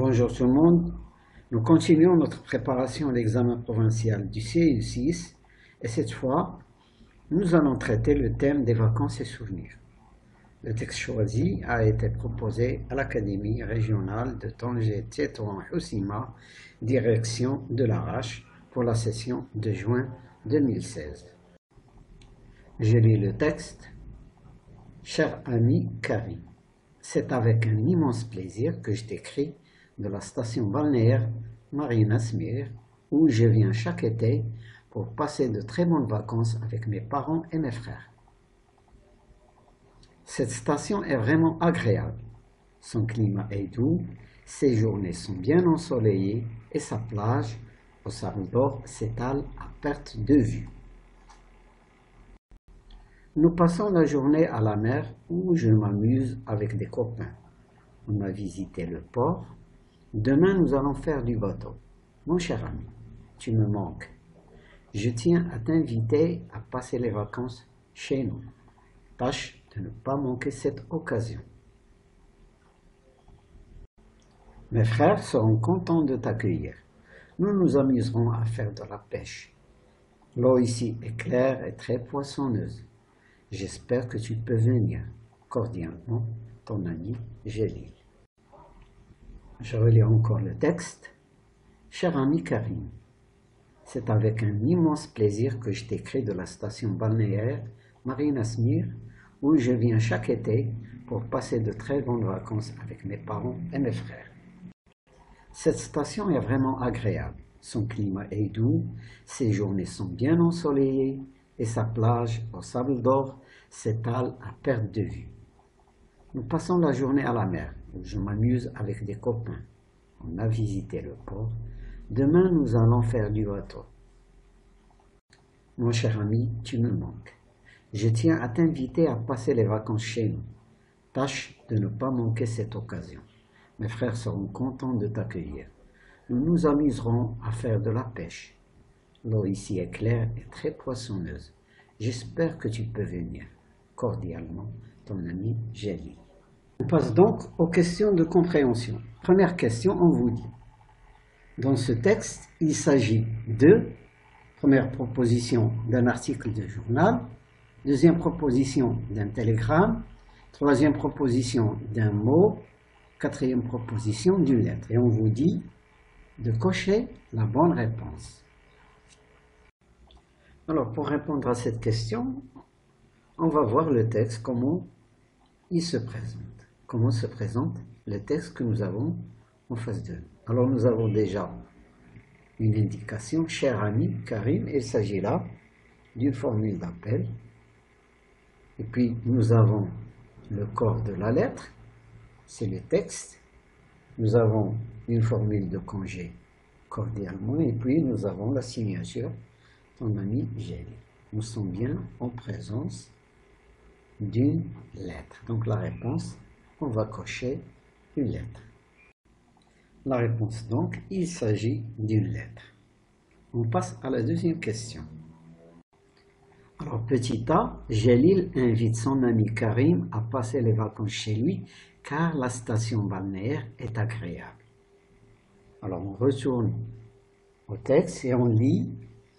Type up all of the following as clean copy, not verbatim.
Bonjour tout le monde. Nous continuons notre préparation à l'examen provincial du CU6 et cette fois, nous allons traiter le thème des vacances et souvenirs. Le texte choisi a été proposé à l'Académie régionale de Tanger-Tétouan-Hossima, direction de l'Arrache, pour la session de juin 2016. Je lis le texte. Cher ami Karim, c'est avec un immense plaisir que je t'écris de la station balnéaire Marina Smir, où je viens chaque été pour passer de très bonnes vacances avec mes parents et mes frères. Cette station est vraiment agréable. Son climat est doux, ses journées sont bien ensoleillées et sa plage au sable d'or s'étale à perte de vue. Nous passons la journée à la mer où je m'amuse avec des copains. On a visité le port. Demain, nous allons faire du bateau. Mon cher ami, tu me manques. Je tiens à t'inviter à passer les vacances chez nous. Tâche de ne pas manquer cette occasion. Mes frères seront contents de t'accueillir. Nous nous amuserons à faire de la pêche. L'eau ici est claire et très poissonneuse. J'espère que tu peux venir. Cordialement, ton ami Gélil. Je relis encore le texte. Cher ami Karim, c'est avec un immense plaisir que je t'écris de la station balnéaire Marina Smir, où je viens chaque été pour passer de très bonnes vacances avec mes parents et mes frères. Cette station est vraiment agréable. Son climat est doux, ses journées sont bien ensoleillées et sa plage au sable d'or s'étale à perte de vue. Nous passons la journée à la mer, où je m'amuse avec des copains. On a visité le port. Demain, nous allons faire du bateau. Mon cher ami, tu me manques. Je tiens à t'inviter à passer les vacances chez nous. Tâche de ne pas manquer cette occasion. Mes frères seront contents de t'accueillir. Nous nous amuserons à faire de la pêche. L'eau ici est claire et très poissonneuse. J'espère que tu peux venir. Cordialement, ton ami Gélil. On passe donc aux questions de compréhension. Première question, on vous dit. Dans ce texte, il s'agit de première proposition d'un article de journal, deuxième proposition d'un télégramme, troisième proposition d'un mot, quatrième proposition d'une lettre. Et on vous dit de cocher la bonne réponse. Alors, pour répondre à cette question, on va voir le texte, comment il se présente. Comment se présente le texte que nous avons en face de nous. Alors, nous avons déjà une indication, cher ami Karim, il s'agit là d'une formule d'appel. Et puis, nous avons le corps de la lettre, c'est le texte. Nous avons une formule de congé cordialement, et puis nous avons la signature, ton ami Gélil. Nous sommes bien en présence d'une lettre. Donc la réponse, on va cocher une lettre. La réponse donc, il s'agit d'une lettre. On passe à la deuxième question. Alors petit a, Gélil invite son ami Karim à passer les vacances chez lui car la station balnéaire est agréable. Alors on retourne au texte et on lit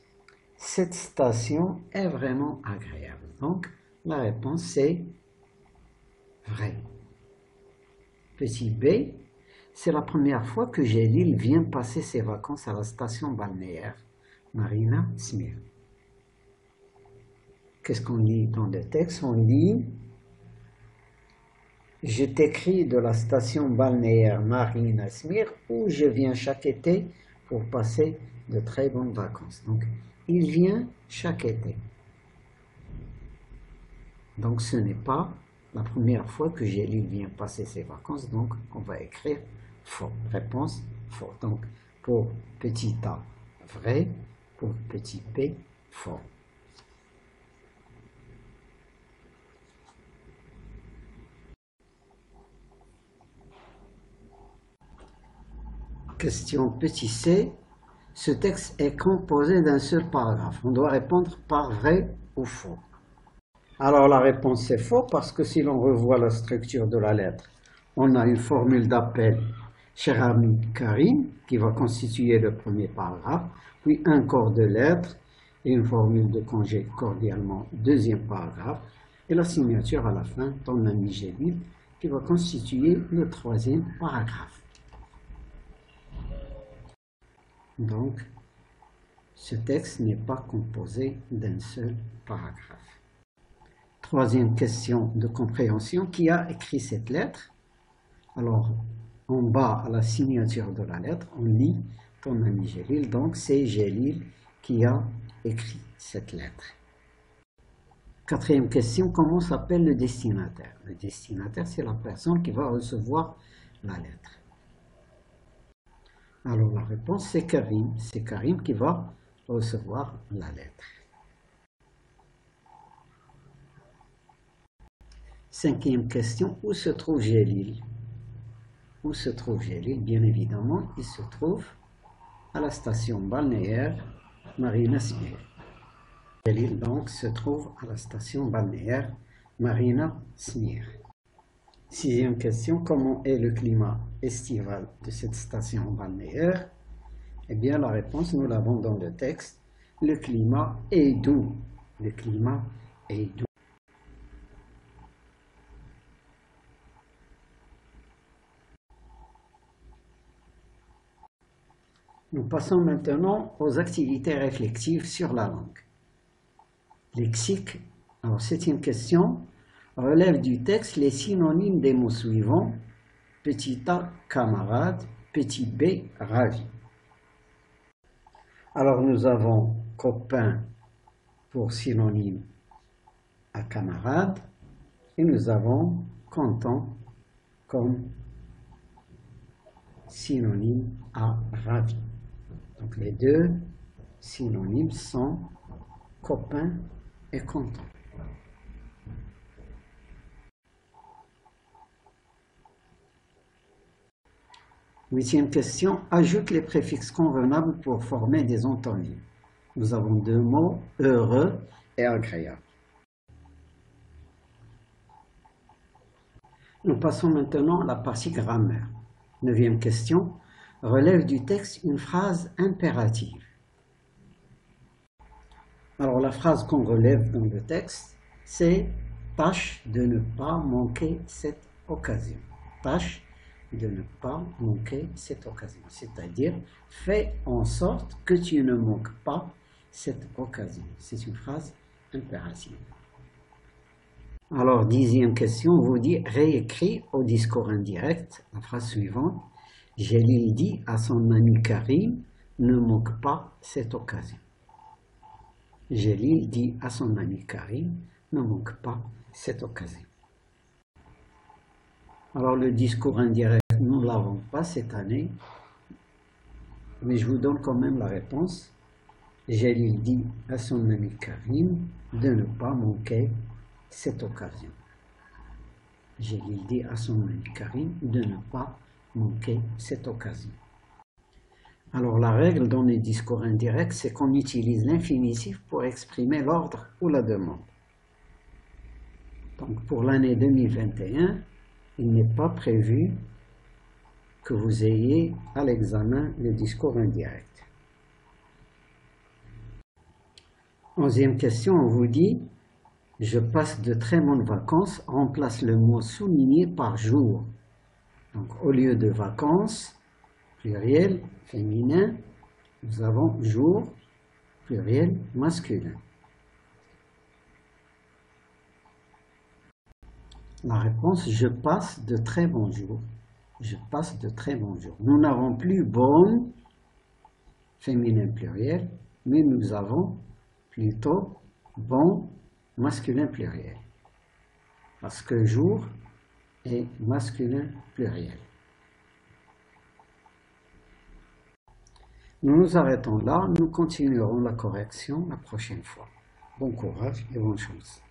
« Cette station est vraiment agréable ». Donc la réponse c'est vrai. Petit b, c'est la première fois que Gélil vient passer ses vacances à la station balnéaire Marina Smir. Qu'est-ce qu'on lit dans le texte? On lit « Je t'écris de la station balnéaire Marina Smir où je viens chaque été pour passer de très bonnes vacances. » Donc, il vient chaque été. Donc, ce n'est pas la première fois que Gélil vient passer ses vacances. Donc, on va écrire faux. Réponse faux. Donc, pour petit a, vrai. Pour petit p, faux. Question petit c. Ce texte est composé d'un seul paragraphe. On doit répondre par vrai ou faux. Alors la réponse est faux parce que si l'on revoit la structure de la lettre, on a une formule d'appel Cher ami Karim, qui va constituer le premier paragraphe, puis un corps de lettres et une formule de congé cordialement, deuxième paragraphe, et la signature à la fin, ton ami Gélil, qui va constituer le troisième paragraphe. Donc, ce texte n'est pas composé d'un seul paragraphe. Troisième question de compréhension, qui a écrit cette lettre? Alors, en bas à la signature de la lettre, on lit ton ami Gélil, donc c'est Gélil qui a écrit cette lettre. Quatrième question, comment s'appelle le destinataire? Le destinataire, c'est la personne qui va recevoir la lettre. Alors la réponse, c'est Karim. C'est Karim qui va recevoir la lettre. Cinquième question, où se trouve Gélil? Où se trouve Gélil? Bien évidemment, il se trouve à la station balnéaire Marina Smir. Gélil donc se trouve à la station balnéaire Marina Smir. Sixième question, comment est le climat estival de cette station balnéaire? Eh bien, la réponse, nous l'avons dans le texte. Le climat est doux. Le climat est doux. Nous passons maintenant aux activités réflexives sur la langue. Lexique. Alors, septième question. Relève du texte les synonymes des mots suivants. Petit a, camarade. Petit b, ravi. Alors, nous avons copain pour synonyme à camarade. Et nous avons content comme synonyme à ravi. Donc les deux synonymes sont copain et content. Huitième question, ajoute les préfixes convenables pour former des antonymes. Nous avons deux mots, heureux et agréable. Nous passons maintenant à la partie grammaire. Neuvième question, relève du texte une phrase impérative. Alors la phrase qu'on relève dans le texte, c'est « tâche de ne pas manquer cette occasion ». Tâche de ne pas manquer cette occasion, c'est-à-dire fais en sorte que tu ne manques pas cette occasion. C'est une phrase impérative. Alors, dixième question, on vous dit réécrit au discours indirect la phrase suivante. Gélil dit à son ami Karim, ne manque pas cette occasion. Gélil dit à son ami Karim, ne manque pas cette occasion. Alors, le discours indirect, nous ne l'avons pas cette année, mais je vous donne quand même la réponse. Gélil dit à son ami Karim de ne pas manquer cette occasion. Gélil dit à son ami Karim de ne pas manquer cette occasion. Alors la règle dans les discours indirects, c'est qu'on utilise l'infinitif pour exprimer l'ordre ou la demande. Donc pour l'année 2021, il n'est pas prévu que vous ayez à l'examen le discours indirect. 11e question, on vous dit « Je passe de très bonnes vacances » remplace le mot souligné par « jour ». Donc au lieu de vacances, pluriel féminin, nous avons « jour », pluriel masculin. La réponse « Je passe de très bons jours ». Je passe de très bons jours. Nous n'avons plus « bonne » féminin pluriel, mais nous avons plutôt bon masculin pluriel. Parce que jour est masculin pluriel. Nous nous arrêtons là, nous continuerons la correction la prochaine fois. Bon courage et bonne chance.